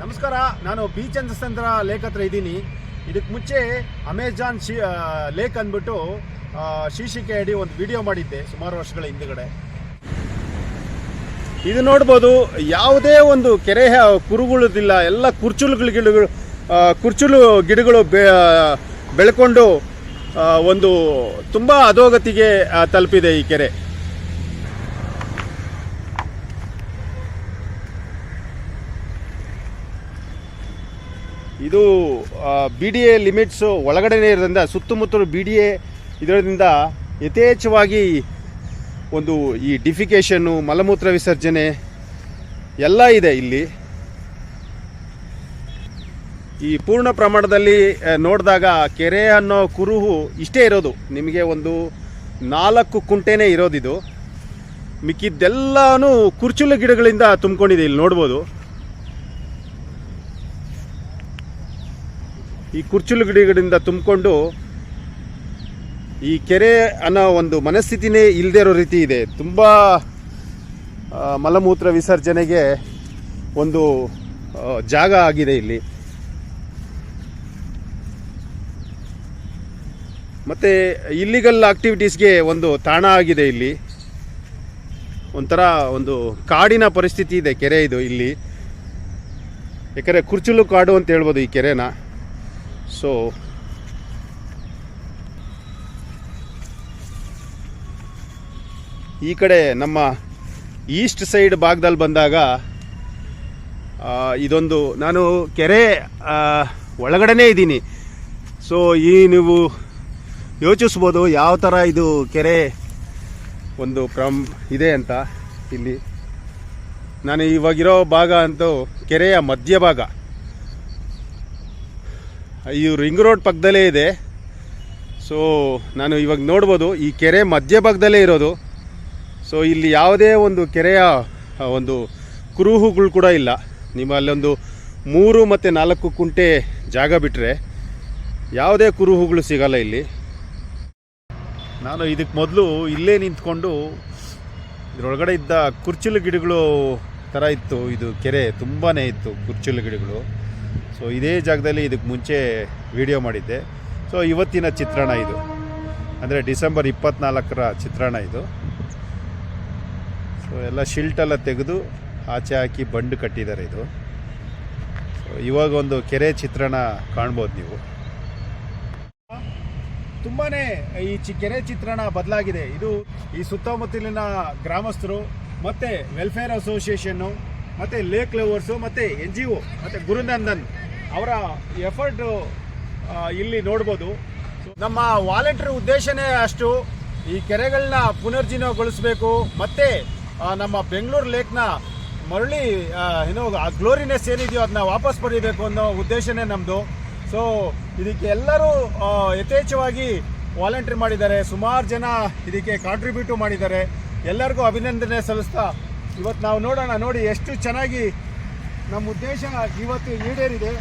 ನಮಸ್ಕಾರ. ನಾನು B ಚಂದ್ರಚಂದ್ರ lake ಹತ್ರ ಇದ್ದೀನಿ. ಇದಕ್ಕೆ ಮುಂಚೆ ಅಮೆಜಾನ್ ಲೇಕ್ ಅಂದ್ಬಿಟ್ಟು ಶೀರ್ಷಿಕೆ ಅಡಿ ಒಂದು ವಿಡಿಯೋ ಮಾಡಿದ್ದೆ ಸುಮಾರು ವರ್ಷಗಳ ಹಿಂದುಗಡೆ. ಇದು ನೋಡ್ಬೋದು, ಯಾವುದೇ ಒಂದು ಕೆರೆ ಕುರುಗುಳುದಿಲ್ಲ, ಎಲ್ಲ ಕುರ್ಚುಲು ಗಿಡಗಳು ಬೆಳ್ಕೊಂಡು ಒಂದು ತುಂಬ ಅಧೋಗತಿಗೆ ತಲುಪಿದೆ ಈ ಕೆರೆ. ಇದು BDA ಲಿಮಿಟ್ಸು ಒಳಗಡೆನೇ ಇರೋದ್ರಿಂದ, ಸುತ್ತಮುತ್ತಲು BDA ಇದರಿಂದ ಯಥೇಚ್ಛವಾಗಿ ಒಂದು ಈ ಡಿಫಿಕೇಷನ್ನು, ಮಲಮೂತ್ರ ವಿಸರ್ಜನೆ ಎಲ್ಲ ಇದೆ ಇಲ್ಲಿ. ಈ ಪೂರ್ಣ ಪ್ರಮಾಣದಲ್ಲಿ ನೋಡಿದಾಗ ಕೆರೆ ಅನ್ನೋ ಕುರುಹು ಇಷ್ಟೇ ಇರೋದು. ನಿಮಗೆ ಒಂದು 4 ಕುಂಟೆನೇ ಇರೋದಿದು. ಮಿಕ್ಕಿದ್ದೆಲ್ಲನೂ ಕುರ್ಚುಲು ಗಿಡಗಳಿಂದ ತುಂಬಿಕೊಂಡಿದೆ. ಇಲ್ಲಿ ನೋಡ್ಬೋದು, ಈ ಕುರ್ಚುಲು ಗಿಡಗಳಿಂದ ತುಂಬಿಕೊಂಡು ಈ ಕೆರೆ ಅನ್ನೋ ಒಂದು ಮನಸ್ಥಿತಿನೇ ಇಲ್ಲದೇ ಇರೋ ರೀತಿ ಇದೆ. ತುಂಬ ಮಲಮೂತ್ರ ವಿಸರ್ಜನೆಗೆ ಒಂದು ಜಾಗ ಆಗಿದೆ ಇಲ್ಲಿ. ಮತ್ತು ಇಲ್ಲಿಗಲ್ ಆಕ್ಟಿವಿಟೀಸ್ಗೆ ಒಂದು ತಾಣ ಆಗಿದೆ ಇಲ್ಲಿ. ಒಂಥರ ಒಂದು ಕಾಡಿನ ಪರಿಸ್ಥಿತಿ ಇದೆ ಕೆರೆ ಇದು ಇಲ್ಲಿ. ಯಾಕಂದರೆ ಕುರ್ಚುಲು ಕಾಡು ಅಂತ ಹೇಳ್ಬೋದು ಈ ಕೆರೆನ. ಸೊ ಈ ಕಡೆ ನಮ್ಮ ಈಸ್ಟ್ ಸೈಡ್ ಭಾಗದಲ್ಲಿ ಬಂದಾಗ ಇದೊಂದು, ನಾನು ಕೆರೆ ಒಳಗಡೆನೇ ಇದ್ದೀನಿ. ಸೊ ನೀವು ಯೋಚಿಸ್ಬೋದು ಯಾವ ಥರ ಇದು ಕೆರೆ ಒಂದು ಇದೆ ಅಂತ. ಇಲ್ಲಿ ನಾನು ಇವಾಗಿರೋ ಭಾಗ ಅಂತೂ ಕೆರೆಯ ಮಧ್ಯಭಾಗ. ಈ ರಿಂಗ್ ರೋಡ್ ಪಕ್ಕದಲ್ಲೇ ಇದೆ. ಸೊ ನಾನು ಇವಾಗ ನೋಡ್ಬೋದು, ಈ ಕೆರೆ ಮಧ್ಯಭಾಗದಲ್ಲೇ ಇರೋದು. ಸೊ ಇಲ್ಲಿ ಯಾವುದೇ ಒಂದು ಕೆರೆಯ ಒಂದು ಕುರುಹುಗಳು ಕೂಡ ಇಲ್ಲ. ನಿಮ್ಮ ಅಲ್ಲೊಂದು 3 ಮತ್ತು 4 ಕುಂಟೆ ಜಾಗ ಬಿಟ್ಟರೆ ಯಾವುದೇ ಕುರುಹುಗಳು ಸಿಗಲ್ಲ ಇಲ್ಲಿ. ನಾನು ಇದಕ್ಕೆ ಮೊದಲು ಇಲ್ಲೇ ನಿಂತ್ಕೊಂಡು ಇದರೊಳಗಡೆ ಇದ್ದ ಕುರ್ಚುಲು ಗಿಡಗಳು ಥರ ಇತ್ತು. ಇದು ಕೆರೆ ತುಂಬಾ ಇತ್ತು ಕುರ್ಚುಲು ಗಿಡಗಳು. ಸೊ ಇದೇ ಜಾಗದಲ್ಲಿ ಇದಕ್ಕೆ ಮುಂಚೆ ವಿಡಿಯೋ ಮಾಡಿದ್ದೆ. ಸೊ ಇವತ್ತಿನ ಚಿತ್ರಣ ಇದು, ಅಂದರೆ ಡಿಸೆಂಬರ್ 24ರ ಚಿತ್ರಣ ಇದು. ಸೊ ಎಲ್ಲ ಶಿಲ್ಟೆಲ್ಲ ತೆಗೆದು ಆಚೆ ಹಾಕಿ ಬಂಡು ಕಟ್ಟಿದ್ದಾರೆ ಇದು. ಸೊ ಇವಾಗ ಒಂದು ಕೆರೆ ಚಿತ್ರಣ ಕಾಣ್ಬೋದು ನೀವು. ತುಂಬಾ ಈ ಕೆರೆ ಚಿತ್ರಣ ಬದಲಾಗಿದೆ. ಇದು ಈ ಸುತ್ತಮುತ್ತಲಿನ ಗ್ರಾಮಸ್ಥರು ಮತ್ತು ವೆಲ್ಫೇರ್ ಅಸೋಸಿಯೇಷನ್ನು ಮತ್ತು ಲೇಕ್ ಲವರ್ಸು ಮತ್ತು NGO ಮತ್ತು ಗುರುನಂದನ್ ಅವರ ಎಫರ್ಟು ಇಲ್ಲಿ ನೋಡ್ಬೋದು. ನಮ್ಮ ವಾಲಂಟಿಯರ್ ಉದ್ದೇಶನೇ ಅಷ್ಟು, ಈ ಕೆರೆಗಳನ್ನ ಪುನರ್ಜೀವನಗೊಳಿಸಬೇಕು ಮತ್ತು ನಮ್ಮ ಬೆಂಗಳೂರು ಲೇಕ್ನ ಮರಳಿ ಗ್ಲೋರಿನೆಸ್ ಏನಿದೆಯೋ ಅದನ್ನ ವಾಪಸ್ ಪಡಿಬೇಕು ಅನ್ನೋ ಉದ್ದೇಶನೇ ನಮ್ಮದು. ಸೊ ಇದಕ್ಕೆ ಎಲ್ಲರೂ ಯಥೇಚ್ಛವಾಗಿ ವಾಲಂಟಿಯರ್ ಮಾಡಿದ್ದಾರೆ. ಸುಮಾರು ಜನ ಇದಕ್ಕೆ ಕಾಂಟ್ರಿಬ್ಯೂಟು ಮಾಡಿದ್ದಾರೆ. ಎಲ್ಲರಿಗೂ ಅಭಿನಂದನೆ ಸಲ್ಲಿಸ್ತಾ ಇವತ್ತು ನಾವು ನೋಡೋಣ. ನೋಡಿ ಎಷ್ಟು ಚೆನ್ನಾಗಿ ನಮ್ಮ ಉದ್ದೇಶ ಇವತ್ತು ಈಡೇರಿದೆ.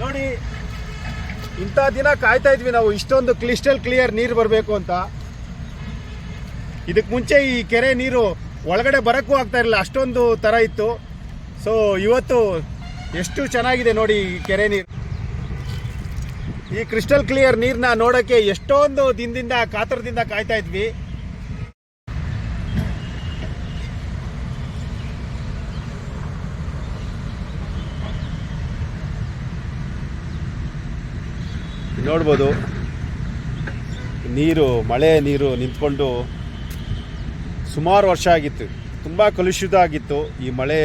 ನೋಡಿ, ಇಂಥ ದಿನ ಕಾಯ್ತಾ ಇದ್ವಿ ನಾವು, ಇಷ್ಟೊಂದು ಕ್ರಿಸ್ಟಲ್ ಕ್ಲಿಯರ್ ನೀರು ಬರಬೇಕು ಅಂತ. ಇದಕ್ಕೆ ಮುಂಚೆ ಈ ಕೆರೆ ನೀರು ಒಳಗಡೆ ಬರೋಕ್ಕೂ ಆಗ್ತಾ ಇರಲಿಲ್ಲ, ಅಷ್ಟೊಂದು ಥರ ಇತ್ತು. ಸೊ ಇವತ್ತು ಎಷ್ಟು ಚೆನ್ನಾಗಿದೆ ನೋಡಿ ಈ ಕೆರೆ ನೀರು. ಈ ಕ್ರಿಸ್ಟಲ್ ಕ್ಲಿಯರ್ ನೀರನ್ನ ನೋಡೋಕ್ಕೆ ಎಷ್ಟೊಂದು ದಿನದಿಂದ ಕಾತರದಿಂದ ಕಾಯ್ತಾ ಇದ್ವಿ. ನೋಡ್ಬೋದು, ನೀರು, ಮಳೆ ನೀರು ನಿಂತ್ಕೊಂಡು ಸುಮಾರು ವರ್ಷ ಆಗಿತ್ತು. ತುಂಬ ಕಲುಷಿತ ಆಗಿತ್ತು. ಈ ಮಳೆ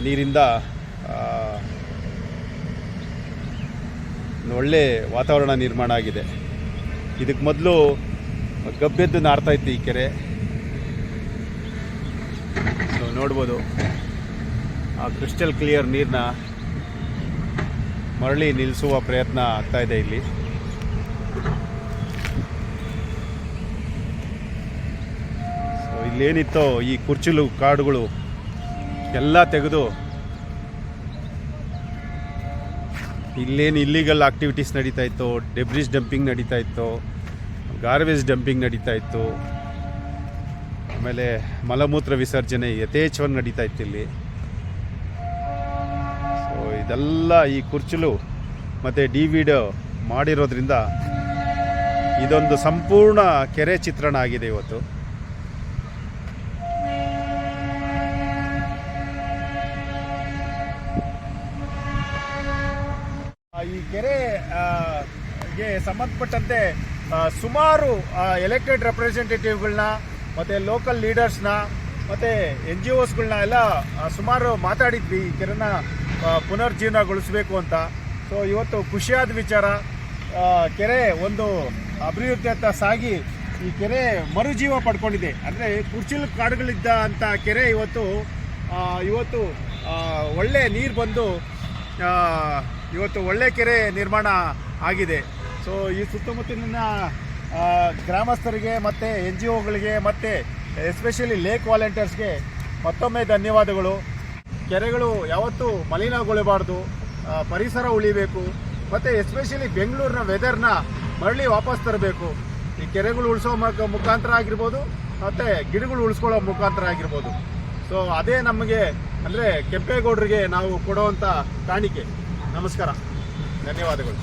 ನೀರಿಂದ ಒಳ್ಳೆ ವಾತಾವರಣ ನಿರ್ಮಾಣ ಆಗಿದೆ. ಇದಕ್ಕೆ ಮೊದಲು ಗಬ್ಬೆದ್ದು ನಾರ್ತಾ ಇತ್ತು ಈ ಕೆರೆ. ಸೊ ನೋಡ್ಬೋದು, ಆ ಕ್ರಿಸ್ಟಲ್ ಕ್ಲಿಯರ್ ನೀರನ್ನ ಮರಳಿ ನಿಲ್ಲಿಸುವ ಪ್ರಯತ್ನ ಆಗ್ತಾ ಇದೆ ಇಲ್ಲಿ. ಸೊ ಇಲ್ಲೇನಿತ್ತೋ ಈ ಕುರ್ಚುಲು ಕಾಡುಗಳು ಎಲ್ಲ ತೆಗೆದು ಇಲ್ಲೇನು ಇಲ್ಲಿಗಲ್ ಆಕ್ಟಿವಿಟೀಸ್ ನಡೀತಾ ಇತ್ತು, ಡೆಬ್ರಿಸ್ ಡಂಪಿಂಗ್ ನಡೀತಾ ಇತ್ತು, ಗಾರ್ಬೇಜ್ ಡಂಪಿಂಗ್ ನಡೀತಾ ಇತ್ತು. ಆಮೇಲೆ ಮಲಮೂತ್ರ ವಿಸರ್ಜನೆ ಯಥೇಚ್ಛವಾಗಿ ನಡೀತಾ ಇತ್ತು ಇಲ್ಲಿ. ಸೊ ಇದೆಲ್ಲ ಈ ಕುರ್ಚಲು ಮತ್ತು ಡಿವಿಡ್ ಮಾಡಿರೋದ್ರಿಂದ ಇದೊಂದು ಸಂಪೂರ್ಣ ಕೆರೆ ಚಿತ್ರಣ ಆಗಿದೆ ಇವತ್ತು. ಈ ಕೆರೆ ಗೆ ಸಂಬಂಧಪಟ್ಟಂತೆ ಸುಮಾರು ಎಲೆಕ್ಟೆಡ್ ರೆಪ್ರೆಸೆಂಟೇಟಿವ್ಗಳನ್ನ ಮತ್ತು ಲೋಕಲ್ ಲೀಡರ್ಸ್ನ ಮತ್ತು NGOsಗಳನ್ನ ಎಲ್ಲ ಸುಮಾರು ಮಾತಾಡಿದ್ವಿ ಈ ಕೆರೆನ ಪುನರ್ಜೀವನಗೊಳಿಸಬೇಕು ಅಂತ. ಸೊ ಇವತ್ತು ಖುಷಿಯಾದ ವಿಚಾರ, ಕೆರೆ ಒಂದು ಅಭಿವೃದ್ಧಿಯತ್ತ ಸಾಗಿ ಈ ಕೆರೆ ಮರುಜೀವ ಪಡ್ಕೊಂಡಿದೆ. ಅಂದರೆ ಕುರ್ಚಿಲ್ ಕಾಡುಗಳಿದ್ದ ಅಂಥ ಕೆರೆ ಇವತ್ತು ಒಳ್ಳೆ ನೀರು ಬಂದು ಇವತ್ತು ಒಳ್ಳೆ ಕೆರೆ ನಿರ್ಮಾಣ ಆಗಿದೆ. ಸೊ ಈ ಸುತ್ತಮುತ್ತಲಿನ ಗ್ರಾಮಸ್ಥರಿಗೆ ಮತ್ತು NGOಗಳಿಗೆ ಮತ್ತು ಎಸ್ಪೆಷಲಿ ಲೇಕ್ ವಾಲಂಟಿಯರ್ಸ್ಗೆ ಮತ್ತೊಮ್ಮೆ ಧನ್ಯವಾದಗಳು. ಕೆರೆಗಳು ಯಾವತ್ತೂ ಮಲಿನಗೊಳ್ಳಬಾರ್ದು, ಪರಿಸರ ಉಳಿಬೇಕು ಮತ್ತು ಎಸ್ಪೆಷಲಿ ಬೆಂಗಳೂರಿನ ವೆದರ್ನ ಮರಳಿ ವಾಪಸ್ ತರಬೇಕು. ಈ ಕೆರೆಗಳು ಉಳಿಸೋ ಮುಖಾಂತರ ಆಗಿರ್ಬೋದು ಮತ್ತು ಗಿಡಗಳು ಉಳಿಸ್ಕೊಳ್ಳೋ ಮುಖಾಂತರ ಆಗಿರ್ಬೋದು. ಸೊ ಅದೇ ನಮಗೆ ಅಂದರೆ ಕೆಂಪೇಗೌಡರಿಗೆ ನಾವು ಕೊಡುವಂಥ ಕಾಣಿಕೆ. ನಮಸ್ಕಾರ, ಧನ್ಯವಾದಗಳು.